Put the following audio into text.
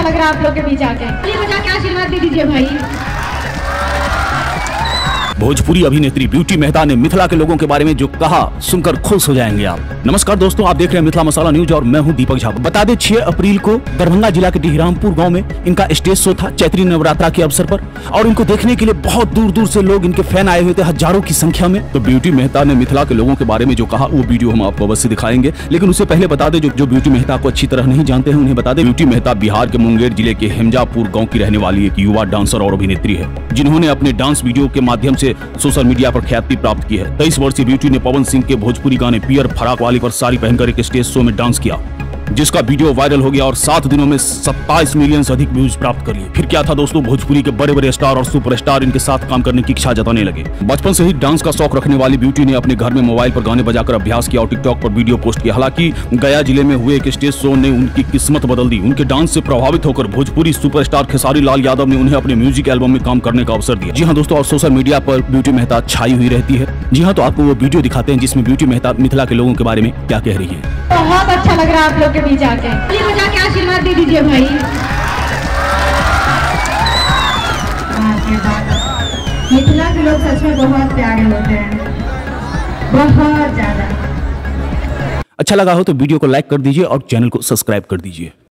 लग रहा है आप लोग के बीच आके। ताली बजा के आशीर्वाद दे दीजिए भाई। भोजपुरी अभिनेत्री ब्यूटी मेहता ने मिथिला के लोगों के बारे में जो कहा सुनकर खुश हो जाएंगे आप। नमस्कार दोस्तों, आप देख रहे हैं मिथिला मसाला न्यूज और मैं हूं दीपक झा। बता दें 6 अप्रैल को दरभंगा जिला के डिहरामपुर गांव में इनका स्टेज शो था चैत्री नवरात्रा के अवसर पर, और इनको देखने के लिए बहुत दूर दूर से लोग, इनके फैन आए हुए थे हजारों की संख्या में। तो ब्यूटी मेहता ने मिथिला के लोगों के बारे में जो कहा वो वीडियो हम आपको अवश्य दिखाएंगे, लेकिन उससे पहले बता दें जो ब्यूटी मेहता को अच्छी तरह नहीं जानते हैं उन्हें बता दें, ब्यूटी मेहता बिहार के मुंगेर जिले के हेमजापुर गाँव की रहने वाली एक युवा डांसर और अभिनेत्री है, जिन्होंने अपने डांस वीडियो के माध्यम से सोशल मीडिया पर ख्याति प्राप्त की है। 23 वर्षीय ब्यूटी ने पवन सिंह के भोजपुरी गाने पियर फराक वाली पर साड़ी पहनकर एक स्टेज शो में डांस किया, जिसका वीडियो वायरल हो गया और 7 दिनों में 27 मिलियन से अधिक व्यूज प्राप्त कर लिए। फिर क्या था दोस्तों, भोजपुरी के बड़े बड़े स्टार और सुपरस्टार इनके साथ काम करने की इच्छा जताने लगे। बचपन से ही डांस का शौक रखने वाली ब्यूटी ने अपने घर में मोबाइल पर गाने बजाकर अभ्यास किया और टिकटॉक पर वीडियो पोस्ट किया। हालांकि गया जिले में हुए एक स्टेज शो ने उनकी किस्मत बदल दी। उनके डांस से प्रभावित होकर भोजपुरी सुपरस्टार खेसारी लाल यादव ने उन्हें अपने म्यूजिक एल्बम में काम करने का अवसर दिया। जी हाँ दोस्तों, और सोशल मीडिया पर ब्यूटी मेहता छाई हुई रहती है। जी हाँ, तो आपको वो वीडियो दिखाते हैं जिसमें ब्यूटी मेहता मिथिला के लोगों के बारे में क्या कह रही है। बहुत अच्छा लग रहा है आप लोग के बीच आके। ताली बजा के आशीर्वाद दे दीजिए भाई। मिथिला के लोग सच में बहुत प्यारे होते हैं, बहुत ज्यादा। अच्छा लगा हो तो वीडियो को लाइक कर दीजिए और चैनल को सब्सक्राइब कर दीजिए।